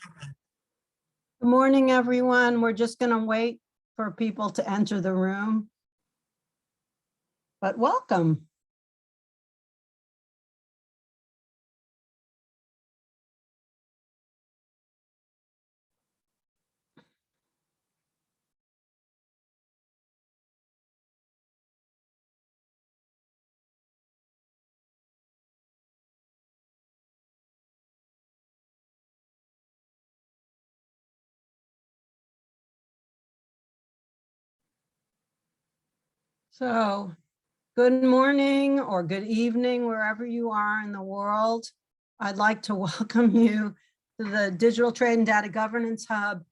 Good morning, everyone. We're just going to wait for people to enter the room. But welcome. So, good morning or good evening, wherever you are in the world. I'd like to welcome you to the Digital Trade and Data Governance Hub.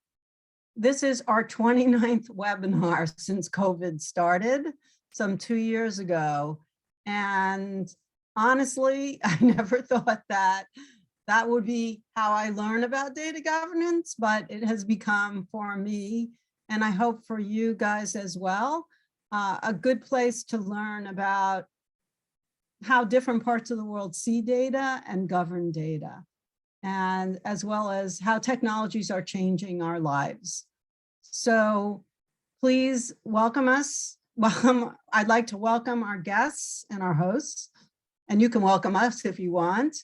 This is our 29th webinar since COVID started some 2 years ago. And honestly, I never thought that that would be how I learn about data governance, but it has become for me, and I hope for you guys as well, a good place to learn about how different parts of the world see data and govern data, and as well as how technologies are changing our lives. So please welcome us. I'd like to welcome our guests and our hosts, and you can welcome us if you want.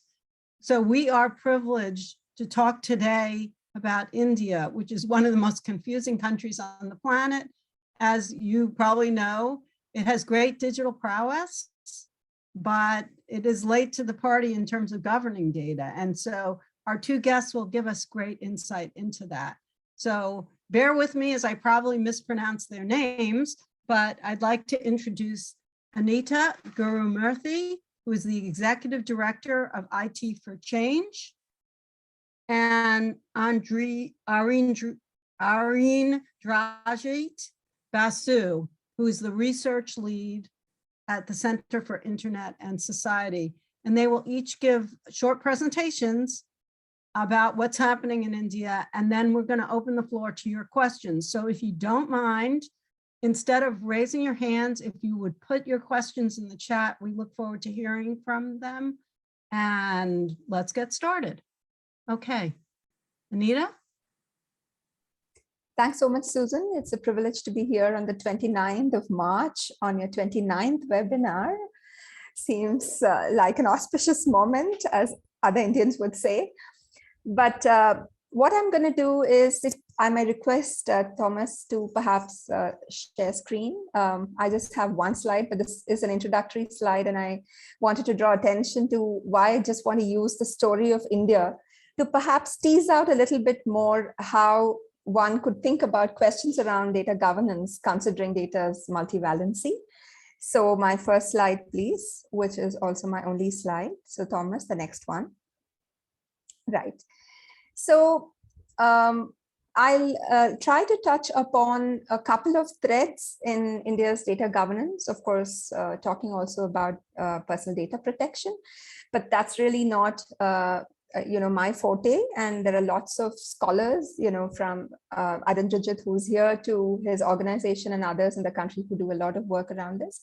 So we are privileged to talk today about India, which is one of the most confusing countries on the planet. As you probably know, it has great digital prowess, but it is late to the party in terms of governing data. And so our two guests will give us great insight into that. So bear with me as I probably mispronounce their names, but I'd like to introduce Anita Gurumurthy, who is the Executive Director of IT for Change, and Arindrajit Basu, who is the research lead at the Center for Internet and Society. And they will each give short presentations about what's happening in India. And then we're going to open the floor to your questions. So if you don't mind, instead of raising your hands, if you would put your questions in the chat, we look forward to hearing from them. And let's get started. Okay, Anita? Thanks so much, Susan. It's a privilege to be here on the 29th of March on your 29th webinar. Seems like an auspicious moment, as other Indians would say. But what I'm going to do is, if I may request Thomas to perhaps share screen. I just have one slide, but this is an introductory slide, and I wanted to draw attention to why I just want to use the story of India to perhaps tease out a little bit more how one could think about questions around data governance, considering data's multivalency. So my first slide, please, which is also my only slide. So Thomas, the next one. Right. So I'll try to touch upon a couple of threads in India's data governance, of course, talking also about personal data protection, but that's really not my forte. And there are lots of scholars, from Arindrajit, who's here, to his organization and others in the country who do a lot of work around this.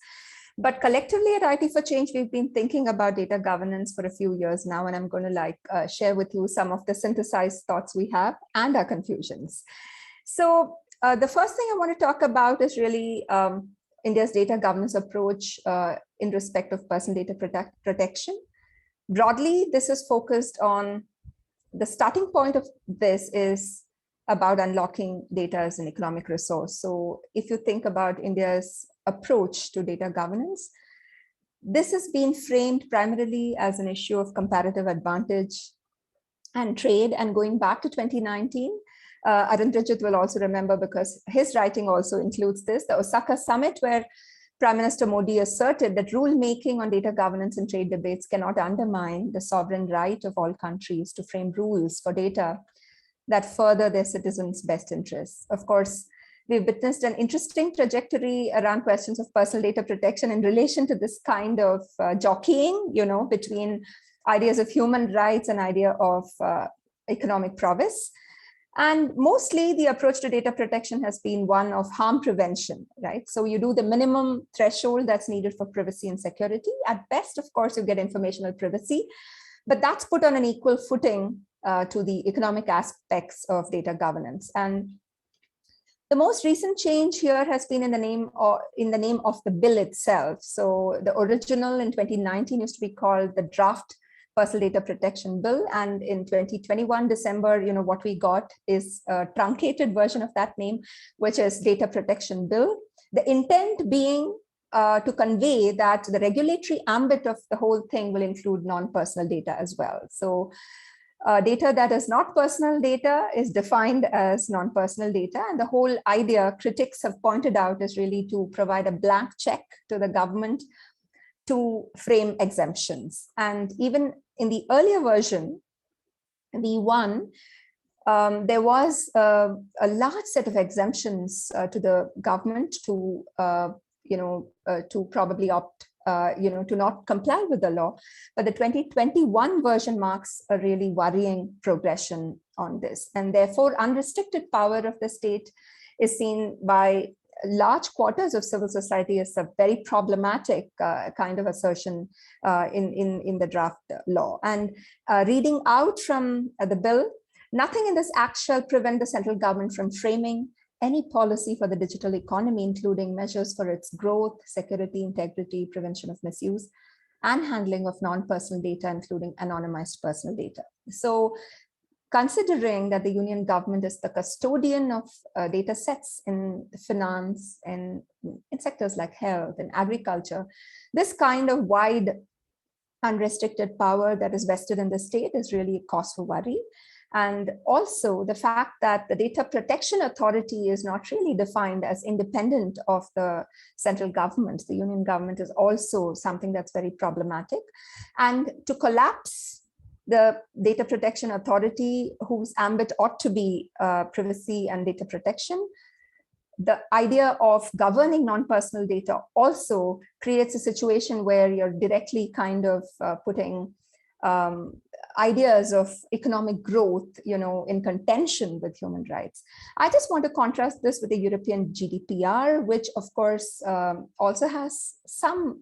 But collectively at IT for Change, we've been thinking about data governance for a few years now, and I'm going to share with you some of the synthesized thoughts we have and our confusions. So the first thing I want to talk about is really India's data governance approach in respect of personal data protection. Broadly, this is focused on the starting point of this is about unlocking data as an economic resource. So if you think about India's approach to data governance, this has been framed primarily as an issue of comparative advantage and trade. And going back to 2019, Arindrajit will also remember, because his writing also includes this, the Osaka summit, where Prime Minister Modi asserted that rulemaking on data governance and trade debates cannot undermine the sovereign right of all countries to frame rules for data that further their citizens' best interests. Of course, we've witnessed an interesting trajectory around questions of personal data protection in relation to this kind of jockeying, between ideas of human rights and idea of economic prowess. And mostly the approach to data protection has been one of harm prevention, right? So you do the minimum threshold that's needed for privacy and security. At best, of course, you get informational privacy, but that's put on an equal footing to the economic aspects of data governance. And the most recent change here has been in the name of the bill itself. So the original in 2019 used to be called the Draft Personal Data Protection Bill, and in 2021 December, what we got is a truncated version of that name, which is Data Protection Bill. The intent being to convey that the regulatory ambit of the whole thing will include non-personal data as well. So data that is not personal data is defined as non-personal data. And the whole idea, critics have pointed out, is really to provide a blank check to the government to frame exemptions. And even in the earlier version, V1, there was a large set of exemptions to the government to probably opt to not comply with the law. But the 2021 version marks a really worrying progression on this. And therefore, unrestricted power of the state is seen by large quarters of civil society as a very problematic kind of assertion in the draft law. And reading out from the bill, nothing in this act shall prevent the central government from framing any policy for the digital economy, including measures for its growth, security, integrity, prevention of misuse, and handling of non-personal data, including anonymized personal data. So considering that the union government is the custodian of data sets in finance and in sectors like health and agriculture, this kind of wide unrestricted power that is vested in the state is really a cause for worry. And also the fact that the Data Protection Authority is not really defined as independent of the central government. The union government is also something that's very problematic. And to collapse the Data Protection Authority, whose ambit ought to be privacy and data protection, the idea of governing non-personal data also creates a situation where you're directly kind of putting ideas of economic growth, in contention with human rights. I just want to contrast this with the European GDPR, which of course also has some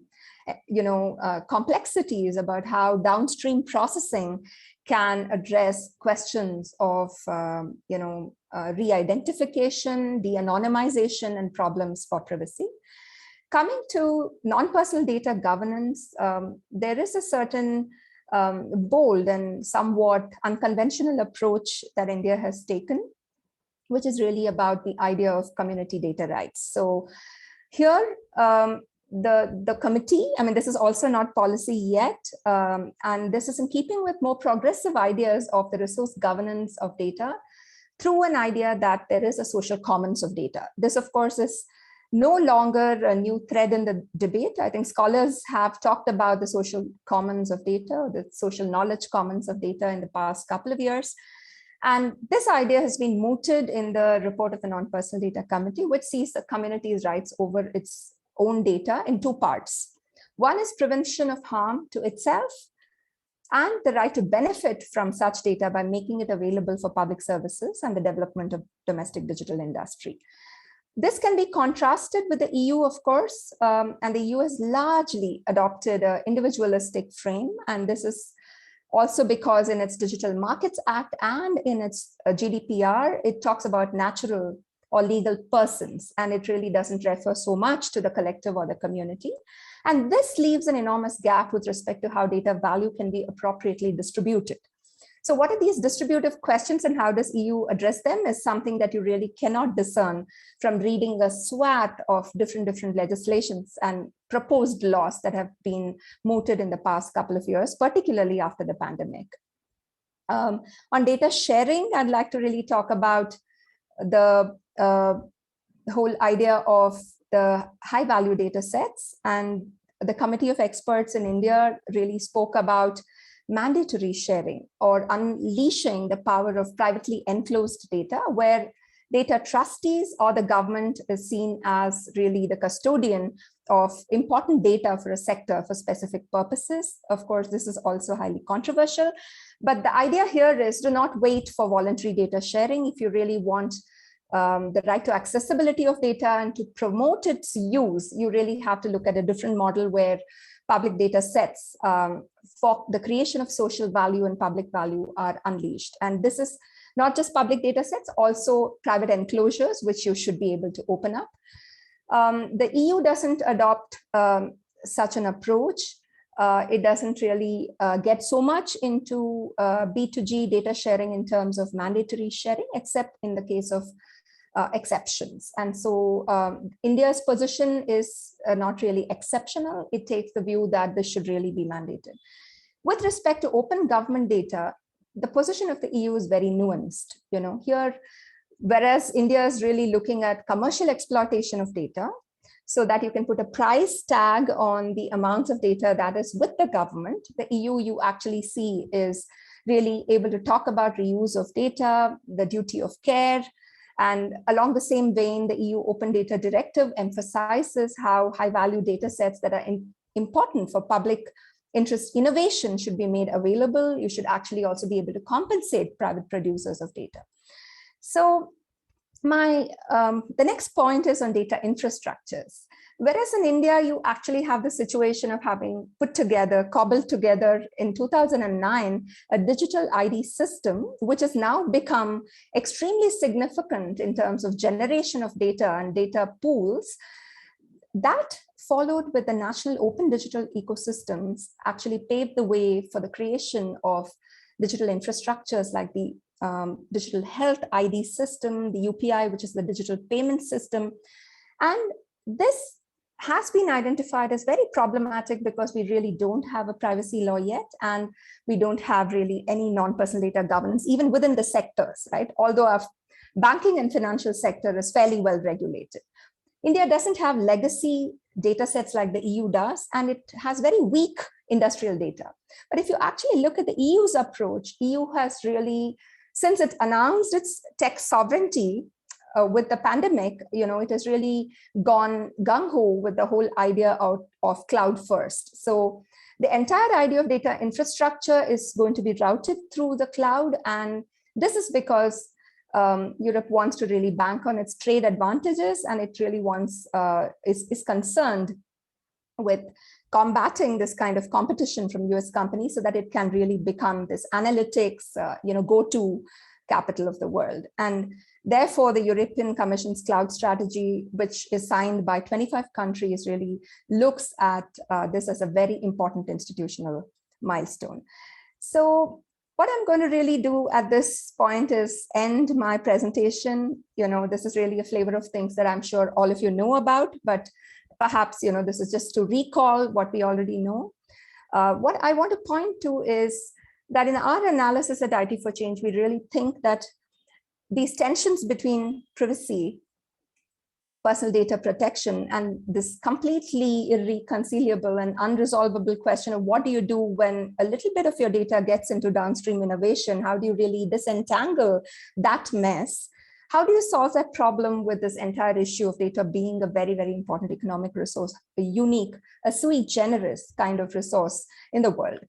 complexities about how downstream processing can address questions of re-identification, de-anonymization, and problems for privacy. Coming to non-personal data governance, there is a certain bold and somewhat unconventional approach that India has taken, which is really about the idea of community data rights. So here, the committee, this is also not policy yet, and this is in keeping with more progressive ideas of the resource governance of data through an idea that there is a social commons of data. This, of course, is no longer a new thread in the debate. I think scholars have talked about the social commons of data, the social knowledge commons of data in the past couple of years. And this idea has been mooted in the report of the Non-Personal Data Committee, which sees the community's rights over its own data in two parts. One is prevention of harm to itself, and the right to benefit from such data by making it available for public services and the development of domestic digital industry. This can be contrasted with the EU, of course, and the EU has largely adopted an individualistic frame. And this is also because in its Digital Markets Act and in its GDPR, it talks about natural or legal persons, and it really doesn't refer so much to the collective or the community. And this leaves an enormous gap with respect to how data value can be appropriately distributed. So what are these distributive questions and how does EU address them is something that you really cannot discern from reading a swath of different legislations and proposed laws that have been mooted in the past couple of years, particularly after the pandemic. On data sharing, I'd like to really talk about the whole idea of the high value data sets. And the Committee of Experts in India really spoke about mandatory sharing or unleashing the power of privately enclosed data, where data trustees or the government is seen as really the custodian of important data for a sector for specific purposes. Of course, this is also highly controversial, but the idea here is do not wait for voluntary data sharing. If you really want the right to accessibility of data and to promote its use, you really have to look at a different model where public data sets for the creation of social value and public value are unleashed. And this is not just public data sets, also private enclosures, which you should be able to open up. The EU doesn't adopt such an approach. It doesn't really get so much into B2G data sharing in terms of mandatory sharing, except in the case of exceptions. And so India's position is not really exceptional. It takes the view that this should really be mandated. With respect to open government data, the position of the EU is very nuanced. Here, whereas India is really looking at commercial exploitation of data, so that you can put a price tag on the amount of data that is with the government, the EU you actually see is really able to talk about reuse of data, the duty of care. And along the same vein, the EU Open Data Directive emphasizes how high-value data sets that are important for public interest innovation should be made available. You should actually also be able to compensate private producers of data. So the next point is on data infrastructures. Whereas in India, you actually have the situation of having cobbled together in 2009, a digital ID system, which has now become extremely significant in terms of generation of data and data pools. That, followed with the national open digital ecosystems, actually paved the way for the creation of digital infrastructures like the digital health ID system, the UPI, which is the digital payment system. And this has been identified as very problematic because we really don't have a privacy law yet, and we don't have really any non-personal data governance, even within the sectors, right? Although our banking and financial sector is fairly well regulated. India doesn't have legacy data sets like the EU does, and it has very weak industrial data. But if you actually look at the EU's approach, EU has really, since it announced its tech sovereignty with the pandemic, it has really gone gung-ho with the whole idea of cloud first. So the entire idea of data infrastructure is going to be routed through the cloud. And this is because Europe wants to really bank on its trade advantages, and it really is concerned with combating this kind of competition from US companies so that it can really become this analytics, go-to capital of the world. And therefore, the European Commission's cloud strategy, which is signed by 25 countries, really looks at this as a very important institutional milestone. So what I'm going to really do at this point is end my presentation. This is really a flavor of things that I'm sure all of you know about, but perhaps, this is just to recall what we already know. What I want to point to is that in our analysis at IT for Change, we really think that these tensions between privacy, personal data protection, and this completely irreconcilable and unresolvable question of what do you do when a little bit of your data gets into downstream innovation? How do you really disentangle that mess? How do you solve that problem with this entire issue of data being a very, very important economic resource, a unique, a sui generis kind of resource in the world?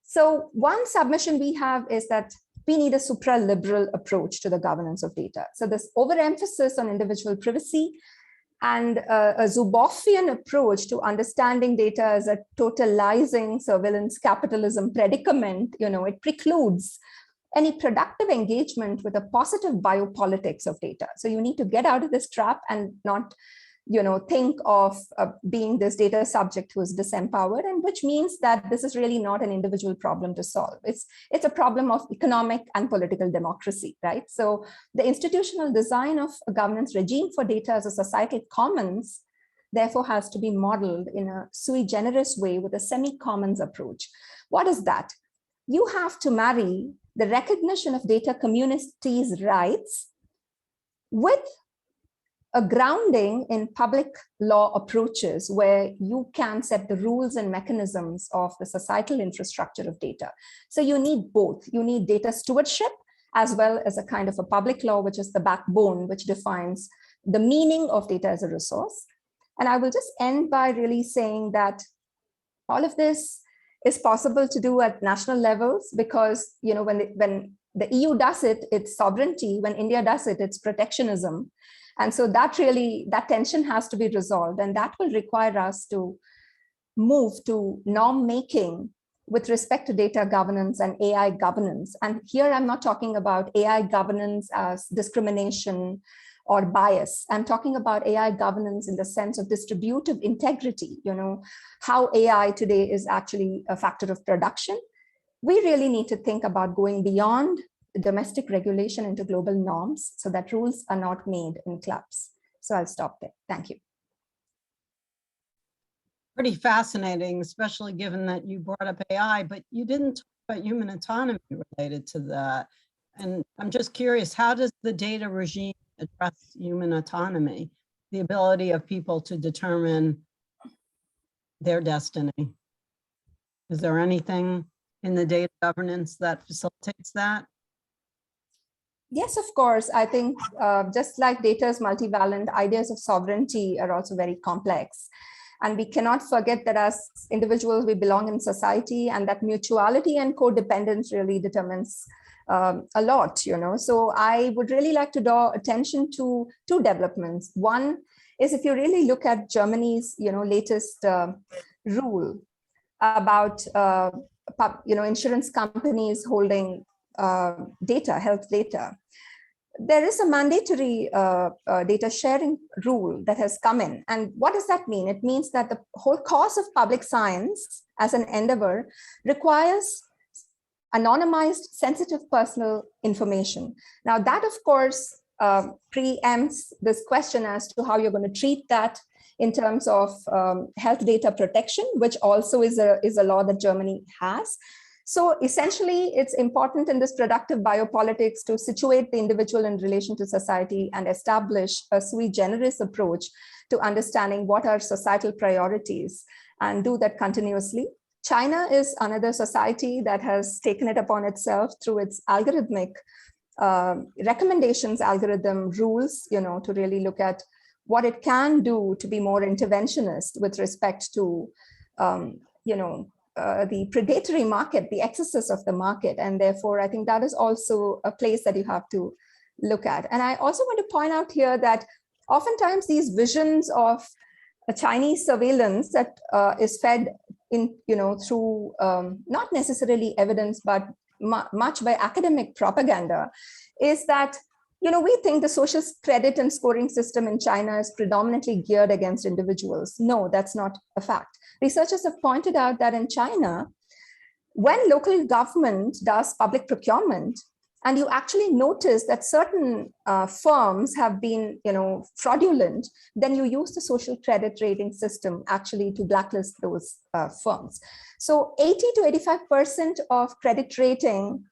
So one submission we have is that we need a supra-liberal approach to the governance of data. So this overemphasis on individual privacy and a Zuboffian approach to understanding data as a totalizing surveillance capitalism predicament, it precludes any productive engagement with a positive biopolitics of data. So you need to get out of this trap and not, think of being this data subject who is disempowered, and which means that this is really not an individual problem to solve. It's a problem of economic and political democracy, right? So the institutional design of a governance regime for data as a societal commons therefore has to be modeled in a sui generis way with a semi-commons approach. What is that? You have to marry the recognition of data communities' rights with a grounding in public law approaches where you can set the rules and mechanisms of the societal infrastructure of data. So you need both. You need data stewardship as well as a kind of a public law, which is the backbone, which defines the meaning of data as a resource. And I will just end by really saying that all of this is possible to do at national levels because, when the EU does it, it's sovereignty. When India does it, it's protectionism. And so that tension has to be resolved, and that will require us to move to norm making with respect to data governance and AI governance. And here I'm not talking about AI governance as discrimination or bias. I'm talking about AI governance in the sense of distributive integrity, how AI today is actually a factor of production. We really need to think about going beyond domestic regulation into global norms so that rules are not made in clubs. So I'll stop there. Thank you. Pretty fascinating, especially given that you brought up AI, but you didn't talk about human autonomy related to that. And I'm just curious, how does the data regime address human autonomy, the ability of people to determine their destiny? Is there anything in the data governance that facilitates that? Yes, of course. I think just like data is multivalent, ideas of sovereignty are also very complex. And we cannot forget that as individuals, we belong in society, and that mutuality and codependence really determines a lot, So I would really like to draw attention to two developments. One is if you really look at Germany's, latest rule about, insurance companies holding data, health data. There is a mandatory data sharing rule that has come in. And what does that mean? It means that the whole course of public science as an endeavor requires anonymized, sensitive personal information. Now that, of course, preempts this question as to how you're going to treat that in terms of health data protection, which also is a law that Germany has. So essentially, it's important in this productive biopolitics to situate the individual in relation to society and establish a sui generis approach to understanding what are societal priorities and do that continuously. China is another society that has taken it upon itself through its algorithmic recommendations, algorithm rules, to really look at what it can do to be more interventionist with respect to, the predatory market, the excesses of the market. And therefore, I think that is also a place that you have to look at. And I also want to point out here that oftentimes these visions of a Chinese surveillance that is fed in, through not necessarily evidence, but much by academic propaganda, is that we think the social credit and scoring system in China is predominantly geared against individuals. No, that's not a fact. Researchers have pointed out that in China, when local government does public procurement, and you actually notice that certain firms have been, fraudulent, then you use the social credit rating system actually to blacklist those firms. So 80 to 85% of credit rating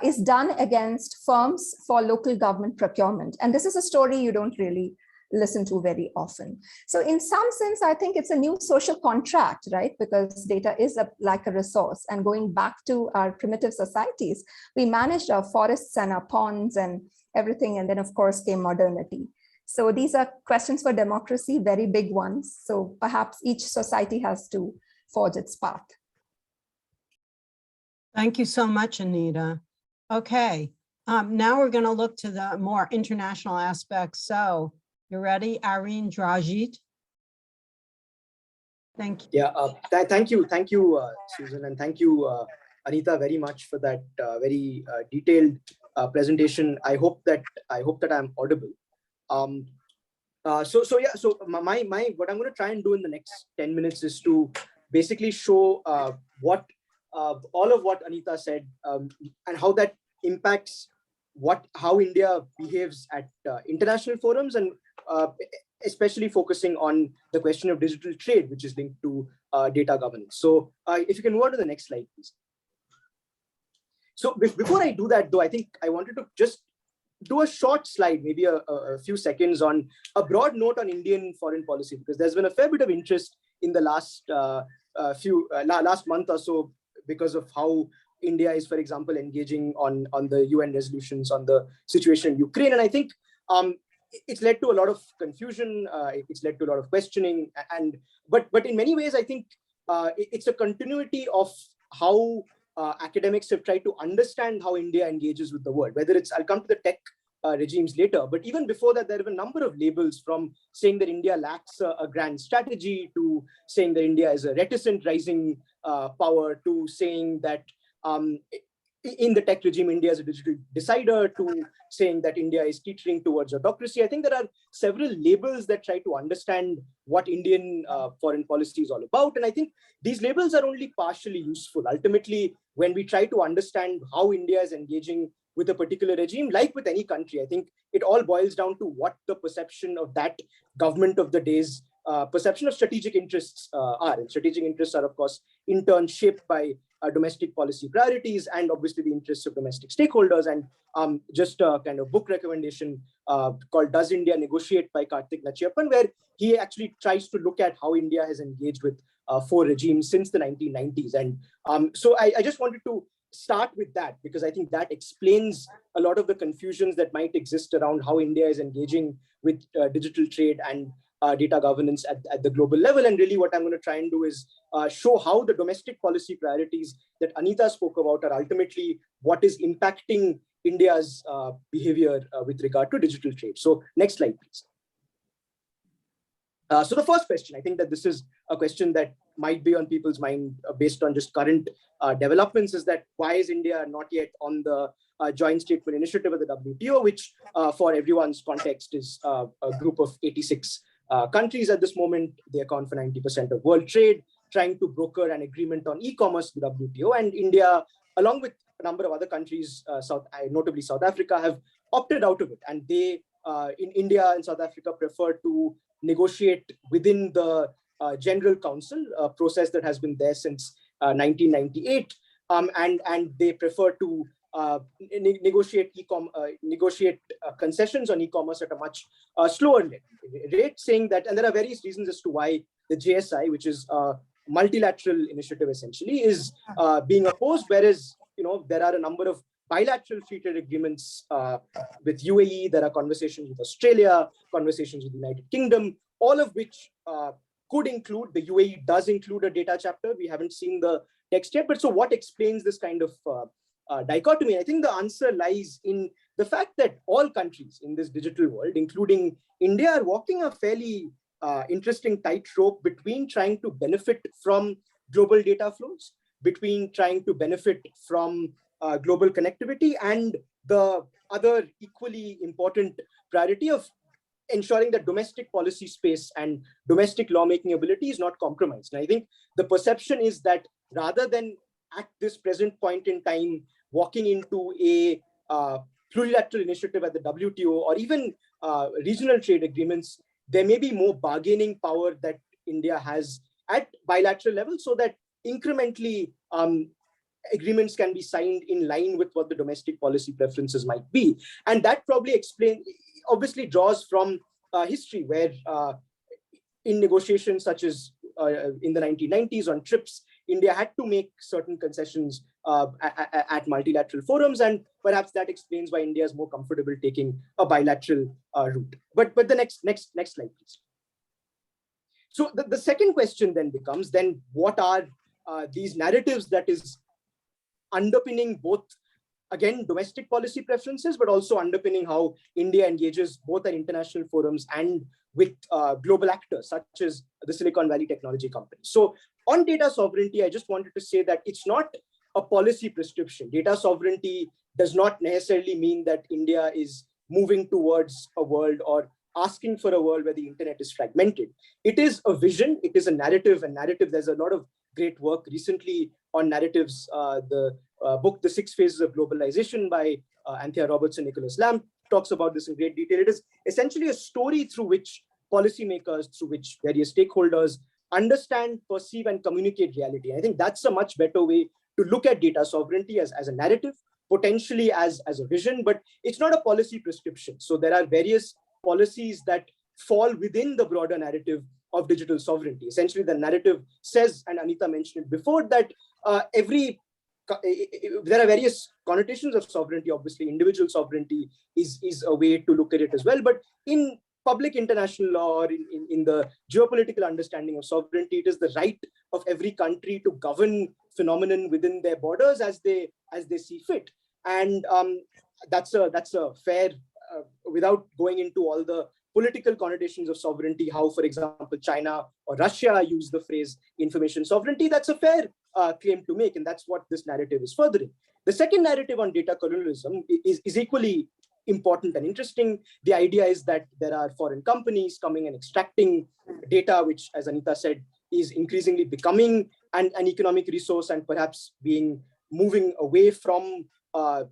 is done against firms for local government procurement. And this is a story you don't really listen to very often. So in some sense, I think it's a new social contract, right? Because data is like a resource. And going back to our primitive societies, we managed our forests and our ponds and everything. And then, of course, came modernity. So these are questions for democracy, very big ones. So perhaps each society has to forge its path. Thank you so much, Anita. Okay, now we're going to look to the more international aspects. So you ready, Arindrajit? Thank you. Yeah, thank you, Susan, and thank you, Anita, very much for that very detailed presentation. I hope that I'm audible. So my what I'm going to try and do in the next 10 minutes is to basically show what all of what Anita said and how that impacts how India behaves at international forums, and especially focusing on the question of digital trade, which is linked to data governance. So if you can move on to the next slide, please. So before I do that, though, I think I wanted to just do a short slide, maybe a few seconds, on a broad note on Indian foreign policy, because there's been a fair bit of interest in the last last month or so because of how India is, for example, engaging on the UN resolutions on the situation in Ukraine. And I think it's led to a lot of confusion. It's led to a lot of questioning. But in many ways, I think it's a continuity of how academics have tried to understand how India engages with the world, whether it's, I'll come to the tech regimes later. But even before that, there were a number of labels, from saying that India lacks a grand strategy, to saying that India is a reticent rising power, to saying that in the tech regime, India is a digital decider, to saying that India is teetering towards autocracy. I think there are several labels that try to understand what Indian foreign policy is all about. And I think these labels are only partially useful. Ultimately, when we try to understand how India is engaging with a particular regime, like with any country, I think it all boils down to what the perception of that government of the day's perception of strategic interests are. And strategic interests are, of course, in turn shaped by domestic policy priorities and obviously the interests of domestic stakeholders. And just a kind of book recommendation called Does India Negotiate by Karthik Nachiyappan, where he actually tries to look at how India has engaged with four regimes since the 1990s. And so I just wanted to start with that, because I think that explains a lot of the confusions that might exist around how India is engaging with digital trade and data governance at the global level. And really what I'm going to try and do is show how the domestic policy priorities that Anita spoke about are ultimately what is impacting India's behavior with regard to digital trade. So next slide, please. So the first question, I think that this is a question that might be on people's mind based on just current developments, is that why is India not yet on the joint statement initiative of the WTO, which for everyone's context is a group of 86 countries at this moment. They account for 90% of world trade, trying to broker an agreement on e-commerce with WTO. And India, along with a number of other countries, notably South Africa, have opted out of it. And they, in India and South Africa, prefer to negotiate within the General Council, a process that has been there since 1998. And they prefer to negotiate concessions on e-commerce at a much slower rate, saying that, and there are various reasons as to why the JSI, which is a multilateral initiative essentially, is being opposed, whereas there are a number of bilateral free trade agreements with UAE, there are conversations with Australia, conversations with the United Kingdom, all of which could include, the UAE does include a data chapter. We haven't seen the text yet, but so what explains this kind of dichotomy? I think the answer lies in the fact that all countries in this digital world, including India, are walking a fairly interesting tightrope between trying to benefit from global data flows, between trying to benefit from global connectivity, and the other equally important priority of ensuring that domestic policy space and domestic lawmaking ability is not compromised. And I think the perception is that rather than at this present point in time walking into a plurilateral initiative at the WTO or even regional trade agreements, there may be more bargaining power that India has at bilateral level, so that incrementally agreements can be signed in line with what the domestic policy preferences might be. And that probably obviously draws from history, where in negotiations such as in the 1990s on TRIPS, India had to make certain concessions at multilateral forums, and perhaps that explains why India is more comfortable taking a bilateral route. But the next slide, please. So the second question then becomes, then what are these narratives that is underpinning both, again, domestic policy preferences, but also underpinning how India engages both at international forums and with global actors such as the Silicon Valley technology companies. So on data sovereignty, I just wanted to say that it's not a policy prescription. Data sovereignty does not necessarily mean that India is moving towards a world or asking for a world where the internet is fragmented. It is a vision, it is a narrative, and narrative, there's a lot of great work recently on narratives. The book, The 6 Phases of Globalization by Anthea Roberts and Nicholas Lamb talks about this in great detail. It is essentially a story through which policymakers, through which various stakeholders understand, perceive, and communicate reality. I think that's a much better way to look at data sovereignty, as a narrative, potentially as a vision, but it's not a policy prescription. So there are various policies that fall within the broader narrative of digital sovereignty. Essentially, the narrative says, and Anita mentioned it before, that there are various connotations of sovereignty. Obviously, individual sovereignty is a way to look at it as well. But in public international law, or in the geopolitical understanding of sovereignty, it is the right of every country to govern phenomenon within their borders as they see fit. And that's a fair without going into all the political connotations of sovereignty, how, for example, China or Russia use the phrase information sovereignty, that's a fair claim to make. And that's what this narrative is furthering. The second narrative on data colonialism is equally important and interesting. The idea is that there are foreign companies coming and extracting data, which, as Anita said, is increasingly becoming an economic resource and perhaps moving away from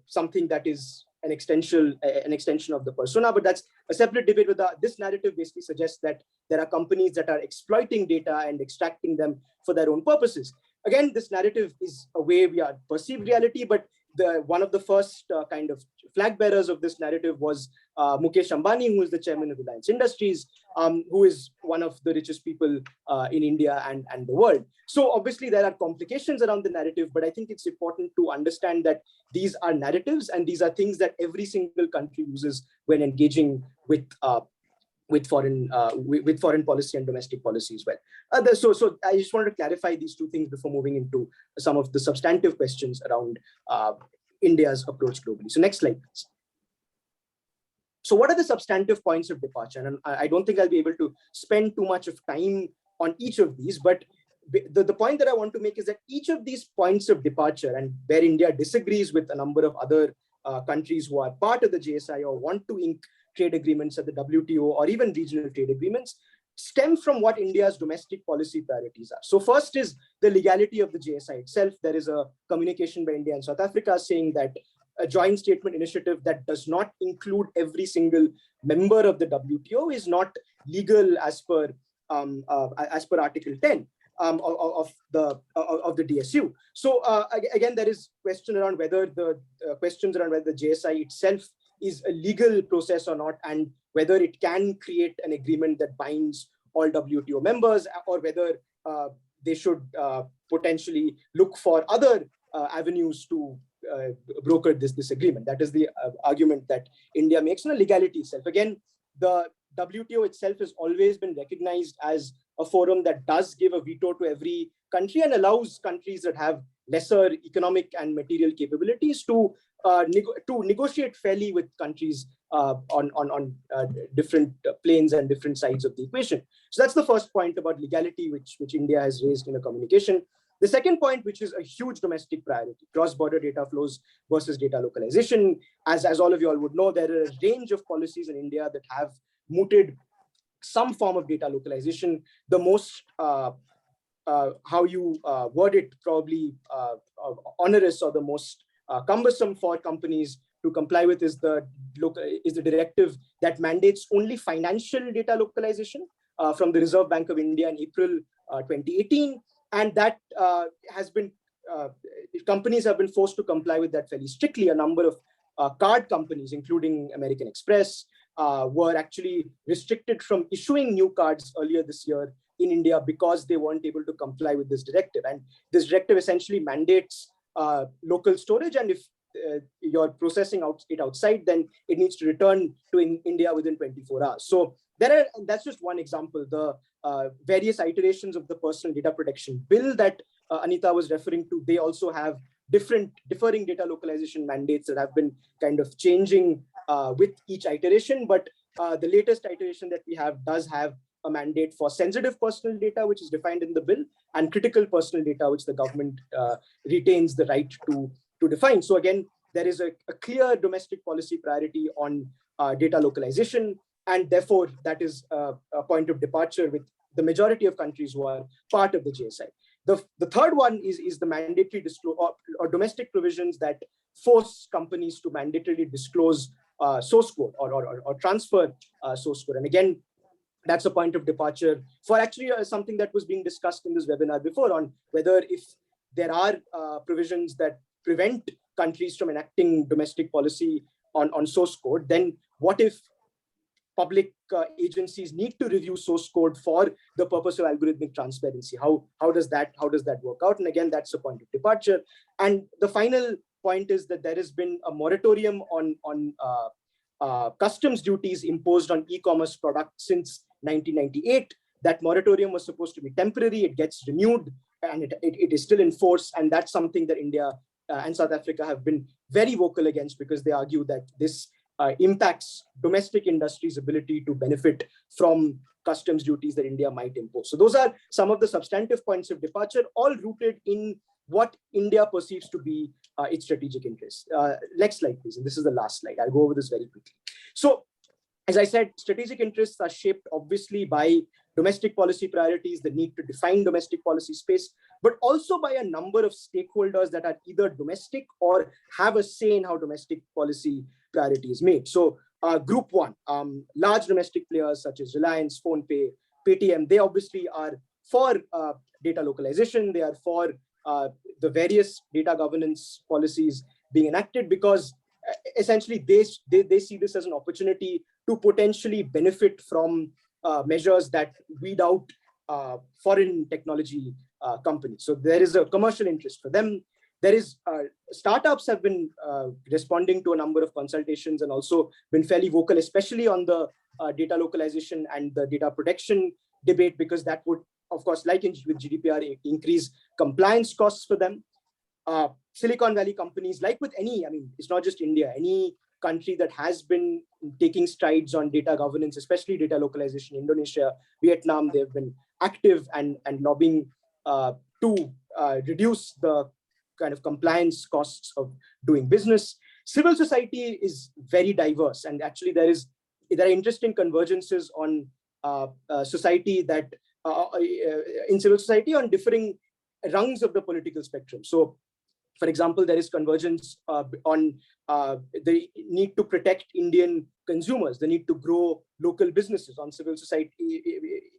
something that is an extension of the persona. But that's a separate debate. With this narrative basically suggests that there are companies that are exploiting data and extracting them for their own purposes. Again, this narrative is a way we are perceived reality, but one of the first kind of flag bearers of this narrative was Mukesh Ambani, who is the chairman of Reliance Industries, who is one of the richest people in India and the world. So obviously there are complications around the narrative, but I think it's important to understand that these are narratives and these are things that every single country uses when engaging with foreign policy and domestic policy as well. So I just wanted to clarify these two things before moving into some of the substantive questions around India's approach globally. So next slide, please. So what are the substantive points of departure? And I don't think I'll be able to spend too much of time on each of these, but the point that I want to make is that each of these points of departure, and where India disagrees with a number of other countries who are part of the JSI or want to ink trade agreements at the WTO or even regional trade agreements, stem from what India's domestic policy priorities are. So first is the legality of the JSI itself. There is a communication by India and South Africa saying that a joint statement initiative that does not include every single member of the WTO is not legal as per Article 10 of the DSU. So again, there is questions around whether the JSI itself is a legal process or not, and whether it can create an agreement that binds all WTO members, or whether they should potentially look for other avenues to broker this agreement. That is the argument that India makes on the legality itself. Again, the WTO itself has always been recognized as a forum that does give a veto to every country and allows countries that have lesser economic and material capabilities to negotiate fairly with countries on different planes and different sides of the equation. So that's the first point about legality, which India has raised in a communication. The second point, which is a huge domestic priority, cross-border data flows versus data localization. As all of you all would know, there are a range of policies in India that have mooted some form of data localization. The most, how you word it, probably onerous or the most cumbersome for companies to comply with is the directive that mandates only financial data localization from the Reserve Bank of India in April 2018. And that has been, companies have been forced to comply with that fairly strictly. A number of card companies, including American Express, were actually restricted from issuing new cards earlier this year in India because they weren't able to comply with this directive. And this directive essentially mandates local storage, and if you're processing it outside, then it needs to return to India within 24 hours. So that's just one example. The various iterations of the personal data protection bill that Anita was referring to, they also have differing data localization mandates that have been kind of changing with each iteration. But the latest iteration that we have does have a mandate for sensitive personal data, which is defined in the bill, and critical personal data, which the government retains the right to define. So again, there is a clear domestic policy priority on data localization, and therefore that is a point of departure with the majority of countries who are part of the JSI. The third one is the mandatory disclosure or domestic provisions that force companies to mandatorily disclose source code or transfer source code. And again, that's a point of departure for actually something that was being discussed in this webinar before, on whether if there are provisions that prevent countries from enacting domestic policy on source code, then what if public agencies need to review source code for the purpose of algorithmic transparency? How does that work out? And again, that's a point of departure. And the final point is that there has been a moratorium on customs duties imposed on e-commerce products since 1998. That moratorium was supposed to be temporary. It gets renewed, and it is still in force. And that's something that India and South Africa have been very vocal against, because they argue that this impacts domestic industry's ability to benefit from customs duties that India might impose. So those are some of the substantive points of departure, all rooted in what India perceives to be its strategic interests. Next slide, please. And this is the last slide. I'll go over this very quickly. So, as I said, strategic interests are shaped obviously by domestic policy priorities, the need to define domestic policy space, but also by a number of stakeholders that are either domestic or have a say in how domestic policy priority is made. So group one, large domestic players such as Reliance, PhonePe, Paytm, they obviously are for data localization. They are for the various data governance policies being enacted because essentially they see this as an opportunity to potentially benefit from measures that weed out foreign technology companies. So there is a commercial interest for them. There is startups have been responding to a number of consultations and also been fairly vocal, especially on the data localization and the data protection debate, because that would, of course, like with GDPR, increase compliance costs for them. Silicon Valley companies, like with any, I mean, it's not just India, any country that has been taking strides on data governance, especially data localization, Indonesia, Vietnam, they've been active and lobbying to reduce the kind of compliance costs of doing business. Civil society is very diverse, and actually there are interesting convergences on society that in civil society on differing rungs of the political spectrum. So, for example, there is convergence on the need to protect Indian consumers, the need to grow local businesses on civil society,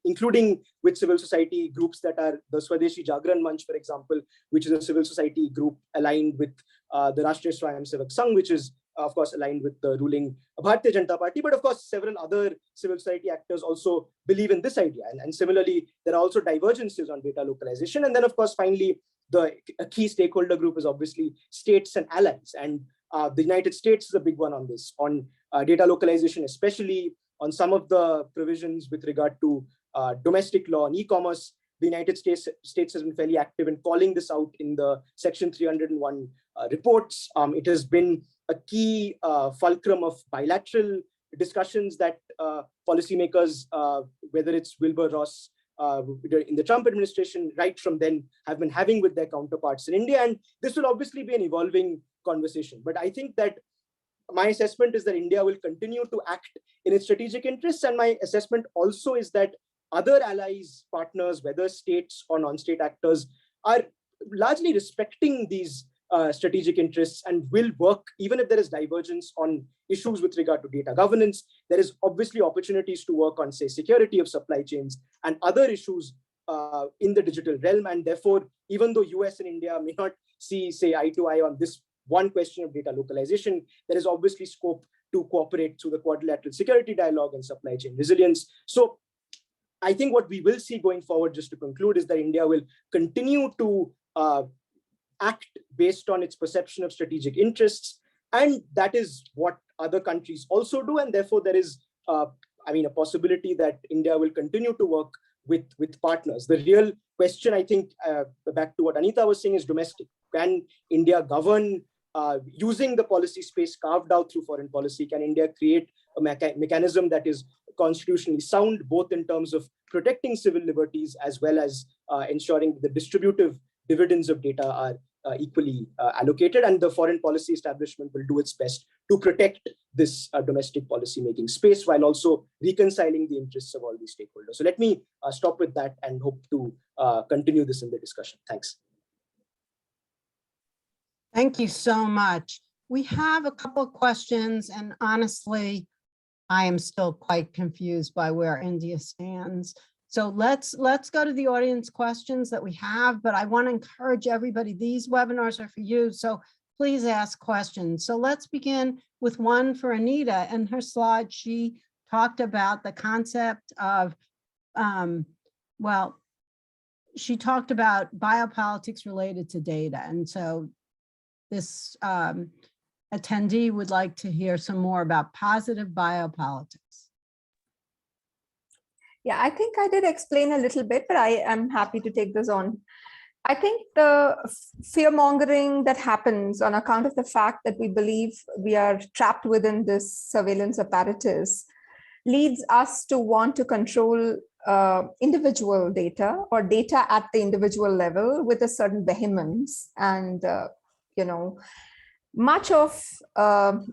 including with civil society groups that are the Swadeshi Jagran Manch, for example, which is a civil society group aligned with the Rashtriya Swayamsevak Sangh, which is, of course, aligned with the ruling Bharatiya Janata Party. But of course, several other civil society actors also believe in this idea. And similarly, there are also divergences on data localization. And then, of course, finally, a key stakeholder group is obviously states and allies. And the United States is a big one on this, on data localization, especially on some of the provisions with regard to domestic law and e-commerce. The United States has been fairly active in calling this out in the Section 301 reports. It has been a key fulcrum of bilateral discussions that policymakers, whether it's Wilbur Ross in the Trump administration, right from then have been having with their counterparts in India. And this will obviously be an evolving conversation. But I think that my assessment is that India will continue to act in its strategic interests. And my assessment also is that other allies, partners, whether states or non-state actors, are largely respecting these strategic interests and will work, even if there is divergence on issues with regard to data governance. There is obviously opportunities to work on, say, security of supply chains and other issues in the digital realm. And therefore, even though US and India may not see, say, eye to eye on this one question of data localization, there is obviously scope to cooperate through the quadrilateral security dialogue and supply chain resilience. So I think what we will see going forward, just to conclude, is that India will continue to act based on its perception of strategic interests. And that is what other countries also do. And therefore, there is, a possibility that India will continue to work with partners. The real question, I think, back to what Anita was saying, is domestic. Can India govern using the policy space carved out through foreign policy? Can India create a mechanism that is constitutionally sound, both in terms of protecting civil liberties as well as ensuring the distributive dividends of data are equally allocated, and the foreign policy establishment will do its best to protect this domestic policy making space while also reconciling the interests of all these stakeholders. So let me stop with that and hope to continue this in the discussion. Thanks. Thank you so much. We have a couple of questions, and honestly, I am still quite confused by where India stands. So let's go to the audience questions that we have, but I want to encourage everybody, these webinars are for you, so please ask questions. So let's begin with one for Anita. In her slide, she talked about the concept of, she talked about biopolitics related to data. And so this attendee would like to hear some more about positive biopolitics. Yeah, I think I did explain a little bit, but I am happy to take this on I think the fear mongering that happens on account of the fact that we believe we are trapped within this surveillance apparatus leads us to want to control individual data or data at the individual level with a certain vehemence. And, much of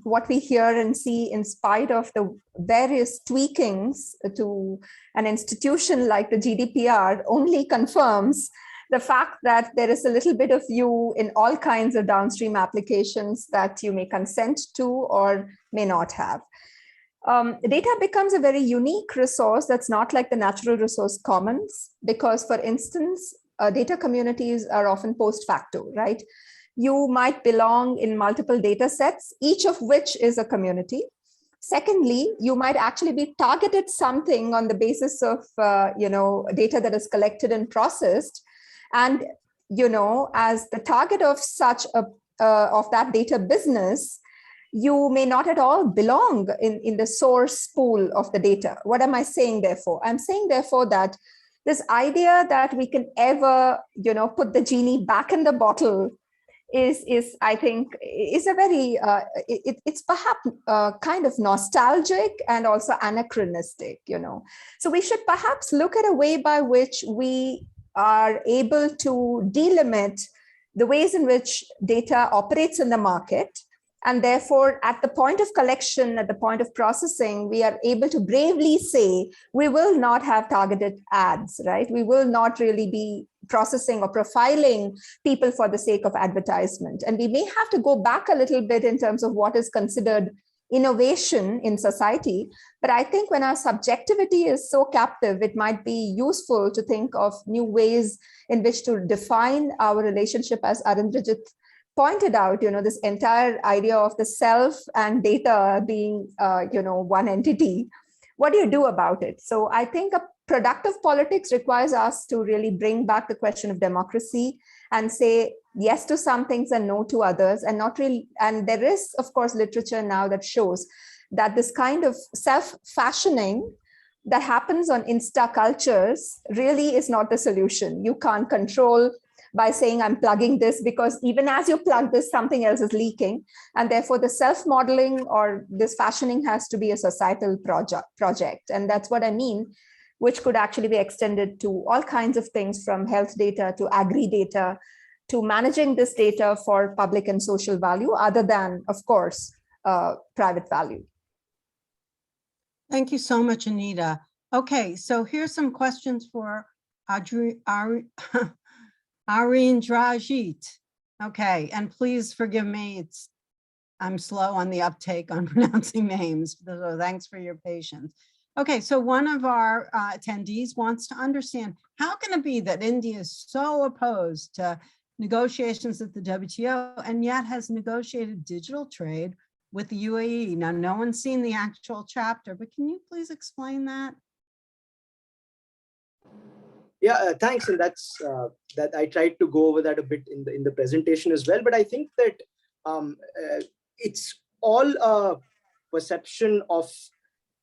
what we hear and see, in spite of the various tweakings to an institution like the GDPR, only confirms the fact that there is a little bit of you in all kinds of downstream applications that you may consent to or may not have. Data becomes a very unique resource that's not like the natural resource commons, because, for instance, data communities are often post facto, right? You might belong in multiple data sets, each of which is a community. Secondly, you might actually be targeted something on the basis of data that is collected and processed. And as the target of such of that data business, you may not at all belong in the source pool of the data. What am I saying, therefore? I'm saying, therefore, that this idea that we can ever, put the genie back in the bottle is I think, is a very, it's perhaps kind of nostalgic and also anachronistic, So we should perhaps look at a way by which we are able to delimit the ways in which data operates in the market. And therefore, at the point of collection, at the point of processing, we are able to bravely say, we will not have targeted ads, right? We will not really be processing or profiling people for the sake of advertisement. And we may have to go back a little bit in terms of what is considered innovation in society. But I think when our subjectivity is so captive, it might be useful to think of new ways in which to define our relationship, as Arindrajit pointed out, this entire idea of the self and data being, one entity. What do you do about it? So I think a productive politics requires us to really bring back the question of democracy and say yes to some things and no to others, and not really. And there is, of course, literature now that shows that this kind of self-fashioning that happens on Insta cultures really is not the solution. You can't control by saying I'm plugging this, because even as you plug this, something else is leaking. And therefore the self-modeling or this fashioning has to be a societal project. And that's what I mean, which could actually be extended to all kinds of things, from health data to agri data, to managing this data for public and social value, other than, of course, private value. Thank you so much, Anita. Okay, so here's some questions for Arindrajit. Okay, and please forgive me, I'm slow on the uptake on pronouncing names, so thanks for your patience. Okay, so one of our attendees wants to understand, how can it be that India is so opposed to negotiations at the WTO and yet has negotiated digital trade with the UAE? Now, no one's seen the actual chapter, but can you please explain that? Yeah, thanks, and that's that I tried to go over that a bit in the presentation as well. But I think that it's all a perception of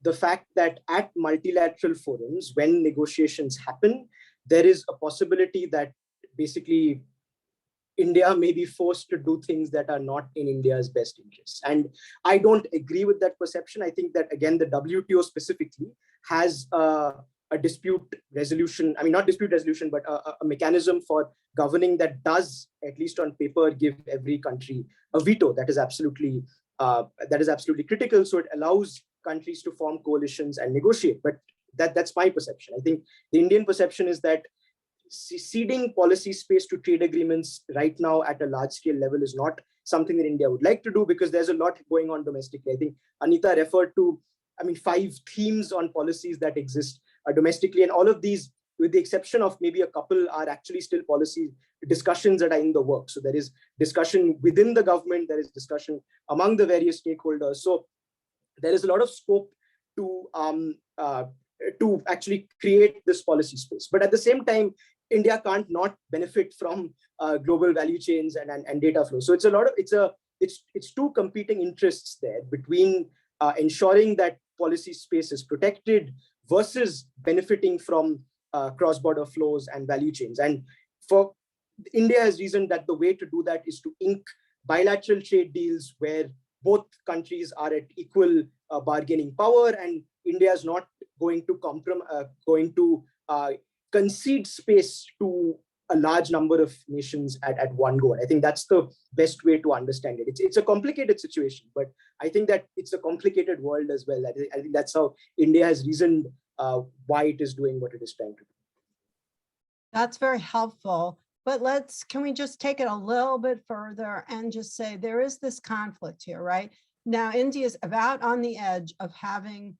the fact that at multilateral forums, when negotiations happen, there is a possibility that basically India may be forced to do things that are not in India's best interests. And I don't agree with that perception. I think that, again, the WTO specifically has a dispute resolution, I mean, not dispute resolution, but a mechanism for governing that does, at least on paper, give every country a veto. That is absolutely critical. So it allows countries to form coalitions and negotiate. But that's my perception. I think the Indian perception is that ceding policy space to trade agreements right now at a large scale level is not something that India would like to do, because there's a lot going on domestically. I think Anita referred to, 5 themes on policies that exist domestically, and all of these, with the exception of maybe a couple, are actually still policy discussions that are in the works. So there is discussion within the government, there is discussion among the various stakeholders. So there is a lot of scope to actually create this policy space. But at the same time, India can't not benefit from global value chains and data flow. So it's two competing interests there between ensuring that policy space is protected versus benefiting from cross-border flows and value chains. And for India has reasoned that the way to do that is to ink bilateral trade deals where both countries are at equal bargaining power, and India is not going to concede space to a large number of nations at one go. And I think that's the best way to understand it. It's a complicated situation, but I think that it's a complicated world as well. I think that's how India has reasoned why it is doing what it is trying to do. That's very helpful. But can we just take it a little bit further and just say there is this conflict here, right? Now, India is about on the edge of having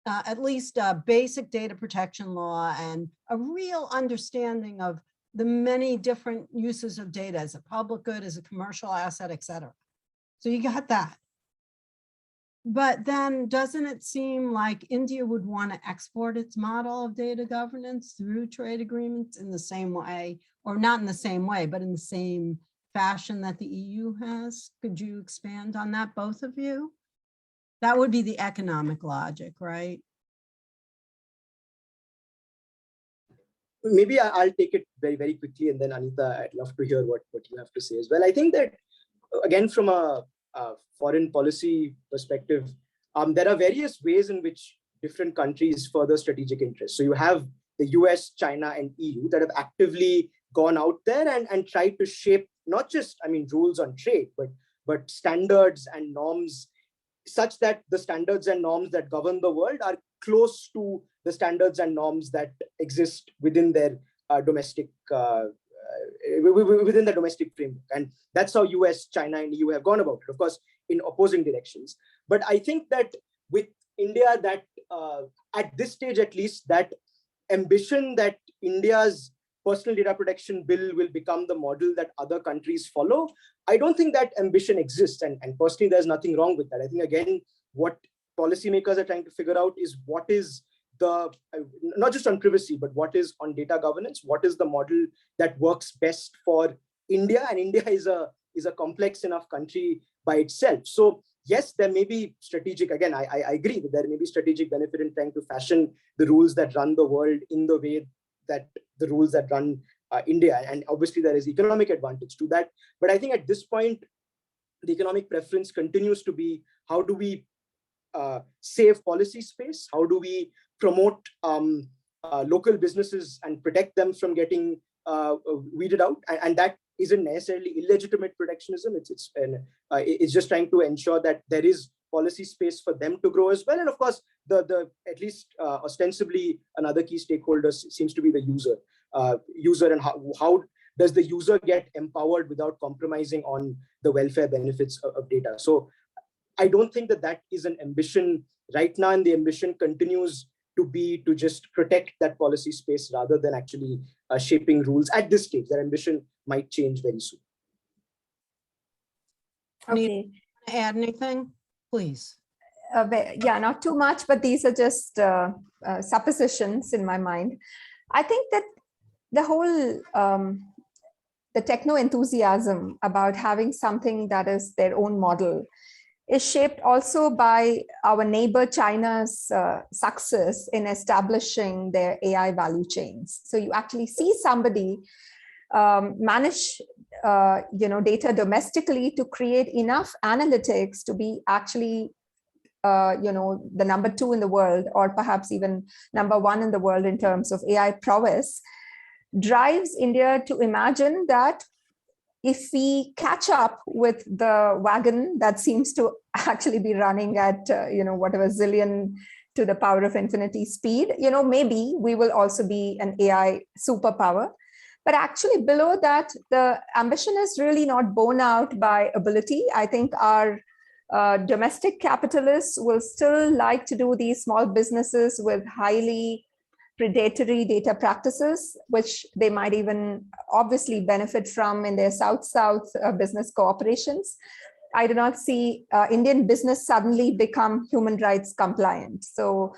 at least a basic data protection law and a real understanding of the many different uses of data as a public good, as a commercial asset, et cetera. So you got that. But then doesn't it seem like India would want to export its model of data governance through trade agreements in the same way, or not in the same way, but in the same fashion that the EU has? Could you expand on that, both of you? That would be the economic logic, right? Maybe I'll take it very, very quickly, and then Anita, I'd love to hear what you have to say as well. I think that, again, from a foreign policy perspective, there are various ways in which different countries further strategic interests. So you have the US, China, and EU that have actively gone out there and tried to shape not just, rules on trade, but standards and norms such that the standards and norms that govern the world are close to the standards and norms that exist within their domestic within the domestic framework. And that's how US, China, and EU have gone about it, of course, in opposing directions. But I think that with India, that at this stage, at least, that ambition that India's personal data protection bill will become the model that other countries follow, I don't think that ambition exists. And personally, there's nothing wrong with that. I think, again, what policymakers are trying to figure out is what is the, not just on privacy, but what is on data governance, what is the model that works best for India. And India is a complex enough country by itself. So yes, there may be strategic, again, I agree that there may be strategic benefit in trying to fashion the rules that run the world in the way that the rules that run India. And obviously there is economic advantage to that. But I think at this point, the economic preference continues to be, how do we save policy space? How do we promote local businesses and protect them from getting weeded out? And that isn't necessarily illegitimate protectionism. It's just trying to ensure that there is policy space for them to grow as well. And of course, the at least ostensibly another key stakeholder seems to be the user. And how does the user get empowered without compromising on the welfare benefits of data? So I don't think that is an ambition right now, and the ambition continues to be to just protect that policy space rather than actually shaping rules at this stage. That ambition might change very soon. Okay. Add anything, please? Yeah, not too much, but these are just suppositions in my mind. I think that the whole the techno enthusiasm about having something that is their own model is shaped also by our neighbor China's success in establishing their AI value chains. So you actually see somebody manage data domestically to create enough analytics to be actually the number 2 in the world, or perhaps even number 1 in the world in terms of AI prowess, drives India to imagine that if we catch up with the wagon that seems to actually be running at, whatever zillion to the power of infinity speed, maybe we will also be an AI superpower. But actually below that, the ambition is really not borne out by ability. I think our domestic capitalists will still like to do these small businesses with highly predatory data practices, which they might even obviously benefit from in their South-South business cooperations. I do not see Indian business suddenly become human rights compliant. So,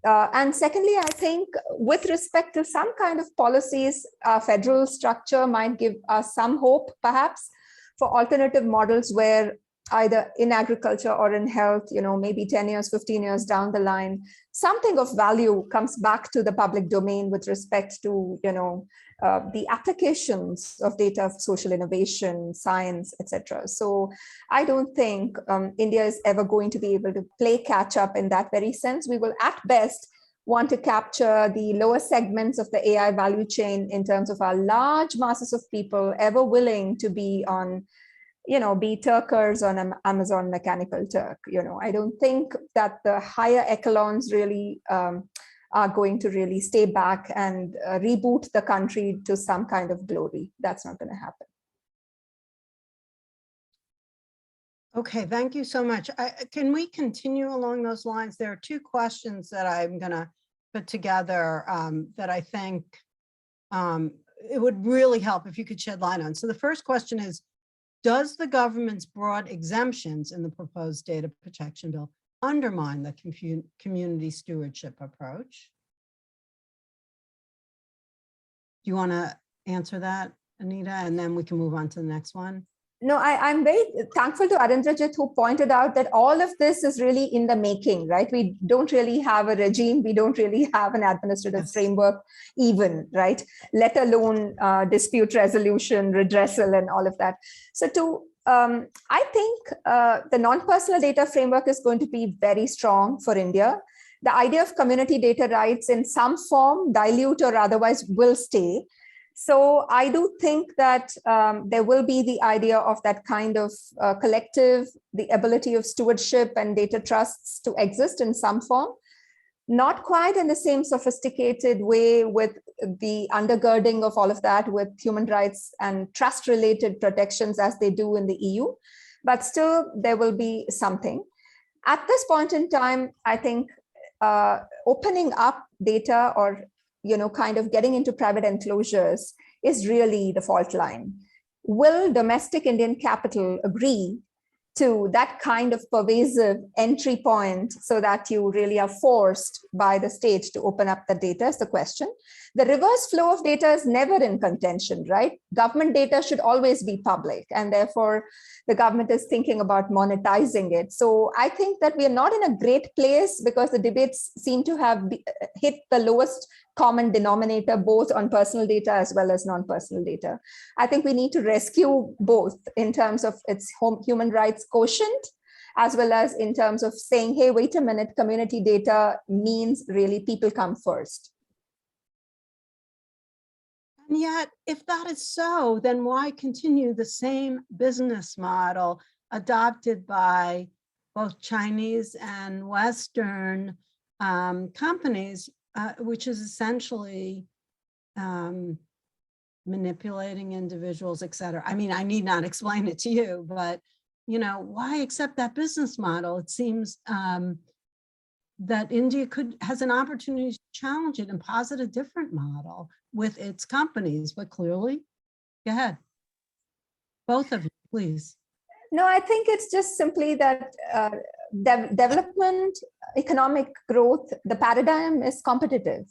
and secondly, I think with respect to some kind of policies, federal structure might give us some hope, perhaps, for alternative models where either in agriculture or in health, maybe 10 years, 15 years down the line, something of value comes back to the public domain with respect to, the applications of data of social innovation, science, etc. So I don't think India is ever going to be able to play catch up in that very sense. We will at best want to capture the lower segments of the AI value chain in terms of our large masses of people ever willing to be on, be Turkers on Amazon Mechanical Turk. I don't think that the higher echelons really are going to really stay back and reboot the country to some kind of glory. That's not going to happen. Okay, thank you so much. Can we continue along those lines? There are two questions that I'm going to put together that I think it would really help if you could shed light on. So the first question is, does the government's broad exemptions in the proposed data protection bill undermine the community stewardship approach? Do you want to answer that, Anita? And then we can move on to the next one. No, I'm very thankful to Arindrajit, who pointed out that all of this is really in the making, right? We don't really have a regime. We don't really have an administrative framework even, right? Let alone dispute resolution, redressal, and all of that. So I think the non-personal data framework is going to be very strong for India. The idea of community data rights in some form, dilute or otherwise, will stay. So I do think that there will be the idea of that kind of collective, the ability of stewardship and data trusts to exist in some form, not quite in the same sophisticated way with the undergirding of all of that with human rights and trust related protections as they do in the EU, but still there will be something. At this point in time, I think opening up data or kind of getting into private enclosures is really the fault line. Will domestic Indian capital agree to that kind of pervasive entry point so that you really are forced by the state to open up the data is the question. The reverse flow of data is never in contention, right? Government data should always be public, and therefore the government is thinking about monetizing it. So I think that we are not in a great place because the debates seem to have hit the lowest common denominator, both on personal data as well as non-personal data. I think we need to rescue both in terms of its human rights quotient, as well as in terms of saying, hey, wait a minute, community data means really people come first. And yet, if that is so, then why continue the same business model adopted by both Chinese and Western companies, which is essentially manipulating individuals, et cetera? I mean, I need not explain it to you, but why accept that business model? It seems that India has an opportunity to challenge it and posit a different model with its companies, but clearly, go ahead. Both of you, please. No, I think it's just simply that development, economic growth, the paradigm is competitive.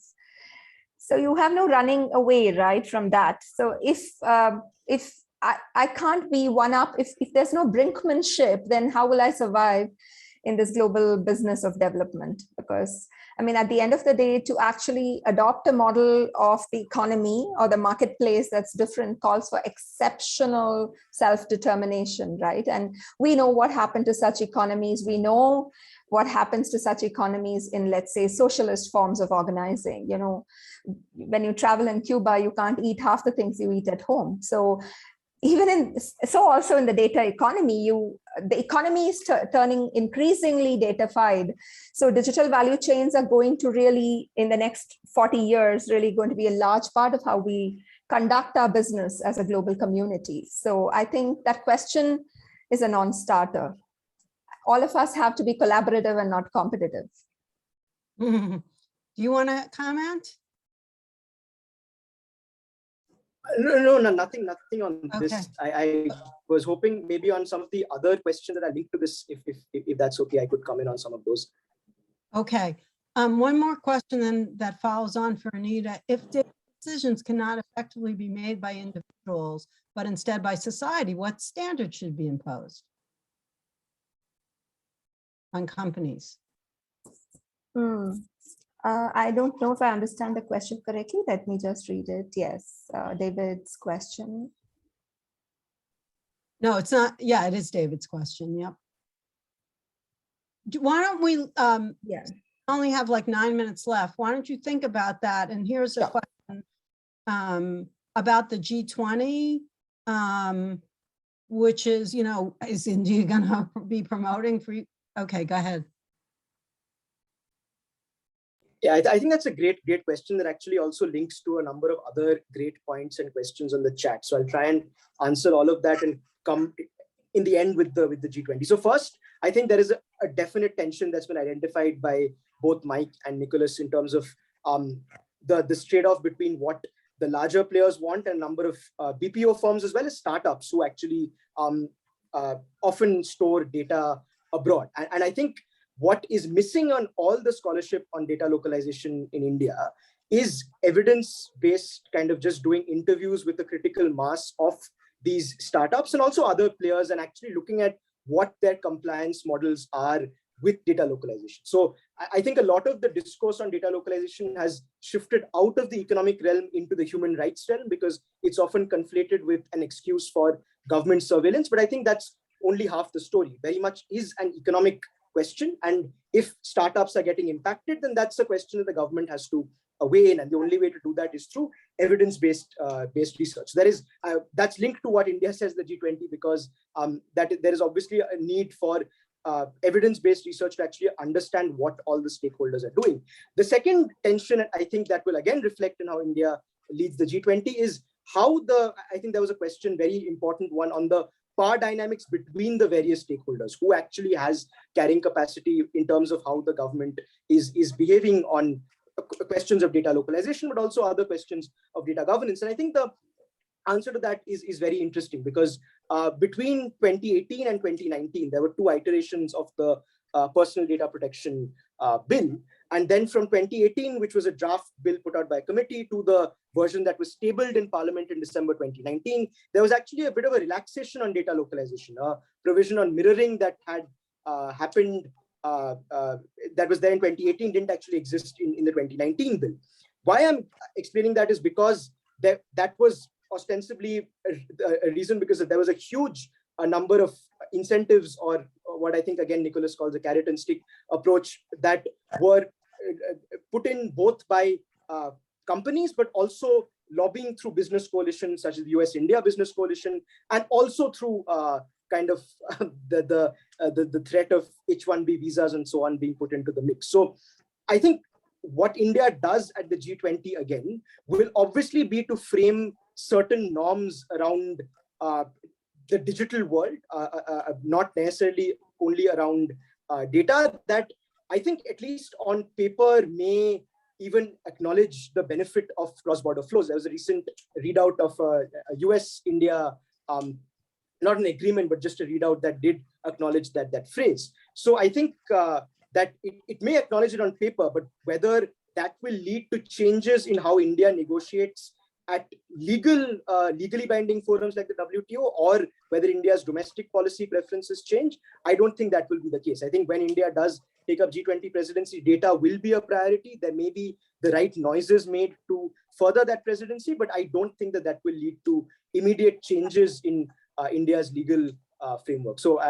So you have no running away, right, from that. So if I can't be one up, if there's no brinkmanship, then how will I survive in this global business of development? Because I mean, at the end of the day, to actually adopt a model of the economy or the marketplace that's different calls for exceptional self-determination, right? And we know what happened to such economies. We know what happens to such economies in, let's say, socialist forms of organizing. When you travel in Cuba, you can't eat half the things you eat at home. So also in the data economy, the economy is turning increasingly datafied. So digital value chains are going to really, in the next 40 years, really going to be a large part of how we conduct our business as a global community. So I think that question is a non-starter. All of us have to be collaborative and not competitive. Do you want to comment? No, nothing on Okay. this. I was hoping maybe on some of the other questions that are linked to this, if that's okay, I could comment on some of those. Okay. One more question then that follows on for Anita. If decisions cannot effectively be made by individuals, but instead by society, what standards should be imposed? on companies? I don't know if I understand the question correctly. Let me just read it. Yes, David's question. No, it's not. Yeah, it is David's question. Yep. Why don't we Yeah. only have like 9 minutes left? Why don't you think about that? And here's a Sure. question about the G20, which is, is India gonna be promoting for you? Okay, go ahead. Yeah, I think that's a great question that actually also links to a number of other great points and questions on the chat. So I'll try and answer all of that and come in the end with the G20. So first, I think there is a definite tension that's been identified by both Mike and Nicholas in terms of this trade-off between what the larger players want and a number of BPO firms as well as startups who actually often store data abroad. And I think what is missing on all the scholarship on data localization in India is evidence-based kind of just doing interviews with the critical mass of these startups and also other players and actually looking at what their compliance models are with data localization. So I think a lot of the discourse on data localization has shifted out of the economic realm into the human rights realm because it's often conflated with an excuse for government surveillance. But I think that's only half the story. Very much is an economic question. And if startups are getting impacted, then that's a question that the government has to weigh in. And the only way to do that is through evidence-based research. That's linked to what India says the G20 because that there is obviously a need for evidence-based research to actually understand what all the stakeholders are doing. The second tension, I think that will again reflect in how India leads the G20 is how I think there was a question, very important one on the power dynamics between the various stakeholders, who actually has carrying capacity in terms of how the government is behaving on questions of data localization, but also other questions of data governance. And I think the answer to that is very interesting because between 2018 and 2019, there were two iterations of the personal data protection bill. And then from 2018, which was a draft bill put out by a committee, to the version that was tabled in Parliament in December 2019, there was actually a bit of a relaxation on data localization. A provision on mirroring that had happened, that was there in 2018, didn't actually exist in the 2019 bill. Why I'm explaining that is because that was ostensibly a reason because there was a huge number of incentives or what I think, again, Nicholas calls a carrot and stick approach that were put in both by companies, but also lobbying through business coalitions such as the US-India Business Coalition, and also through kind of the threat of H-1B visas and so on being put into the mix. So I think what India does at the G20 again will obviously be to frame certain norms around the digital world, not necessarily only around data, that I think at least on paper may even acknowledge the benefit of cross-border flows. There was a recent readout of a US-India, not an agreement, but just a readout that did acknowledge that phrase. So I think that it may acknowledge it on paper, but whether that will lead to changes in how India negotiates at legally binding forums like the WTO, or whether India's domestic policy preferences change, I don't think that will be the case. I think when India does take up G20 presidency, data will be a priority. There may be the right noises made to further that presidency, but I don't think that will lead to immediate changes in India's legal framework. So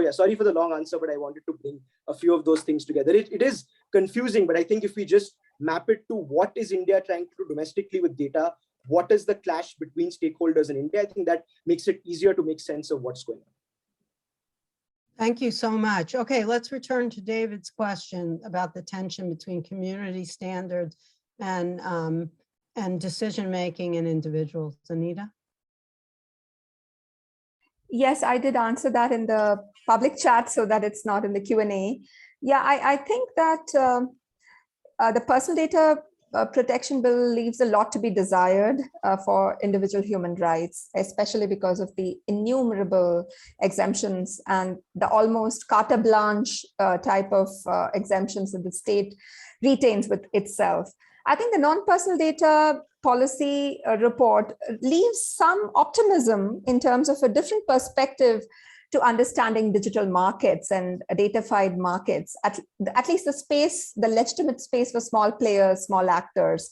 yeah, sorry for the long answer, but I wanted to bring a few of those things together. It is confusing, but I think if we just map it to what is India trying to do domestically with data, what is the clash between stakeholders in India, I think that makes it easier to make sense of what's going on. Thank you so much. Okay, let's return to David's question about the tension between community standards and decision-making in individuals. Anita? Yes, I did answer that in the public chat so that it's not in the Q&A. Yeah, I think that the personal data protection bill leaves a lot to be desired for individual human rights, especially because of the innumerable exemptions and the almost carte blanche type of exemptions that the state retains with itself. I think the non-personal data policy report leaves some optimism in terms of a different perspective to understanding digital markets and datafied markets, at least the space, the legitimate space for small players, small actors.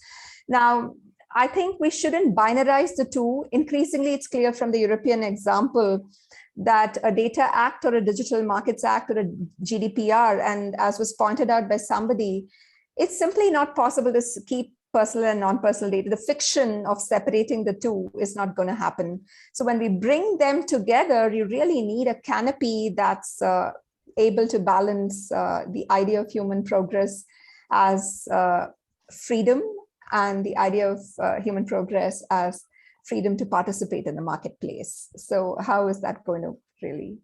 Now, I think we shouldn't binarize the two. Increasingly, it's clear from the European example that a Data Act or a Digital Markets Act or a GDPR, and as was pointed out by somebody, it's simply not possible to keep personal and non-personal data. The fiction of separating the two is not going to happen. So when we bring them together, you really need a canopy that's able to balance the idea of human progress as freedom and the idea of human progress as freedom to participate in the marketplace. So how is that going to really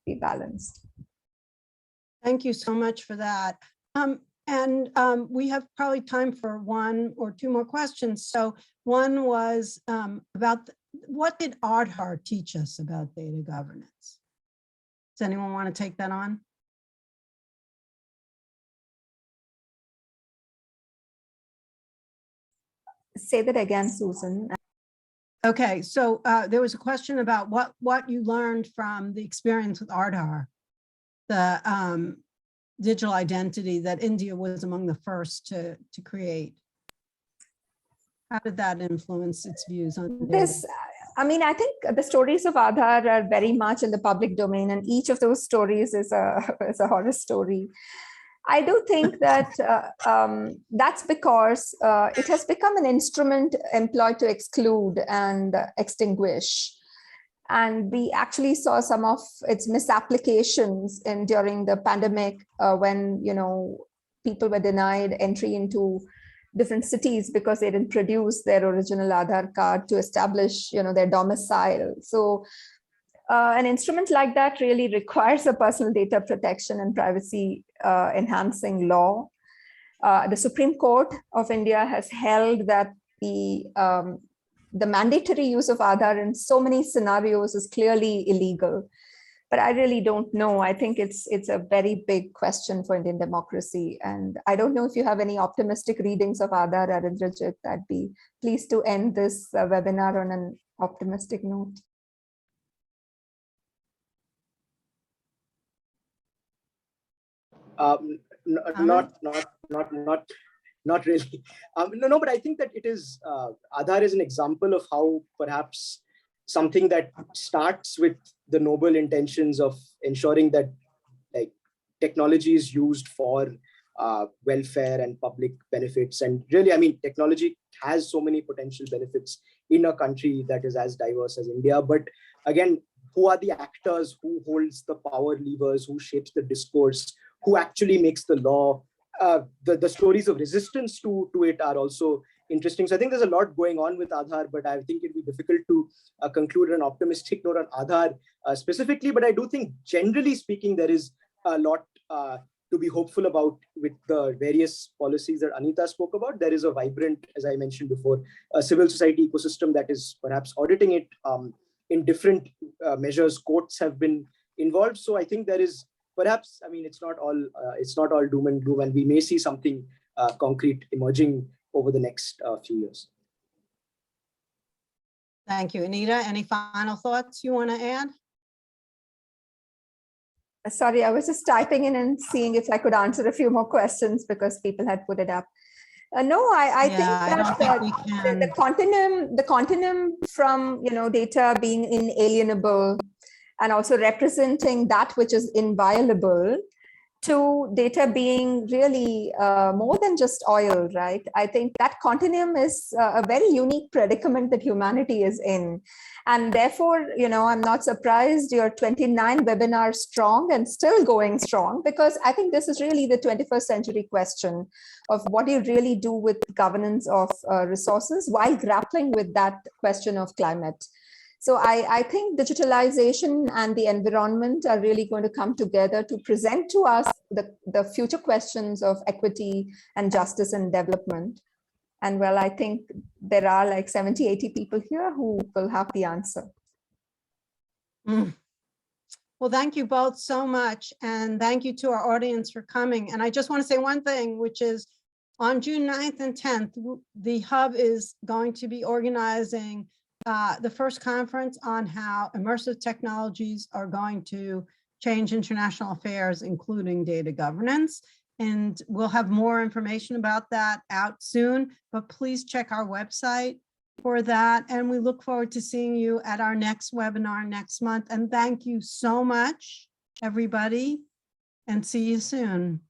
be balanced? Thank you so much for that. We have probably time for one or two more questions. So one was about what did Aadhaar teach us about data governance? Does anyone want to take that on? Say that again, Susan. Okay, so there was a question about what you learned from the experience with Aadhaar, the digital identity that India was among the first to create. How did that influence its views on this? I mean, I think the stories of Aadhaar are very much in the public domain, and each of those stories is a horror story. I do think that that's because it has become an instrument employed to exclude and extinguish. And we actually saw some of its misapplications during the pandemic when, people were denied entry into different cities because they didn't produce their original Aadhaar card to establish, their domicile. So an instrument like that really requires a personal data protection and privacy enhancing law. The Supreme Court of India has held that the mandatory use of Aadhaar in so many scenarios is clearly illegal. But I really don't know. I think it's a very big question for Indian democracy. And I don't know if you have any optimistic readings of Aadhaar, Arindrajit. I'd be pleased to end this webinar on an optimistic note. Not really. No, but I think that it is, Aadhaar is an example of how perhaps something that starts with the noble intentions of ensuring that technology is used for welfare and public benefits. And really, I mean, technology has so many potential benefits in a country that is as diverse as India. But again, who are the actors, who holds the power levers, who shapes the discourse, who actually makes the law? The stories of resistance to it are also interesting. So I think there's a lot going on with Aadhaar, but I think it'd be difficult to conclude an optimistic note on Aadhaar specifically. But I do think, generally speaking, there is a lot to be hopeful about with the various policies that Anita spoke about. There is a vibrant, as I mentioned before, civil society ecosystem that is perhaps auditing it in different measures. Courts have been involved. So I think there is perhaps, I mean, it's not all doom and gloom, and we may see something concrete emerging over the next few years. Thank you. Anita, any final thoughts you want to add? Sorry, I was just typing in and seeing if I could answer a few more questions because people had put it up. No, I think that the continuum from data being inalienable and also representing that which is inviolable to data being really more than just oil, right? I think that continuum is a very unique predicament that humanity is in. And therefore, I'm not surprised you're 29 webinars strong and still going strong, because I think this is really the 21st century question of what do you really do with governance of resources while grappling with that question of climate. So I think digitalization and the environment are really going to come together to present to us the future questions of equity and justice and development. And well, I think there are like 70, 80 people here who will have the answer. Well, thank you both so much. And thank you to our audience for coming. And I just want to say one thing, which is on June 9th and 10th, the Hub is going to be organizing the first conference on how immersive technologies are going to change international affairs, including data governance. And we'll have more information about that out soon, but please check our website for that. And we look forward to seeing you at our next webinar next month. And thank you so much, everybody, and see you soon.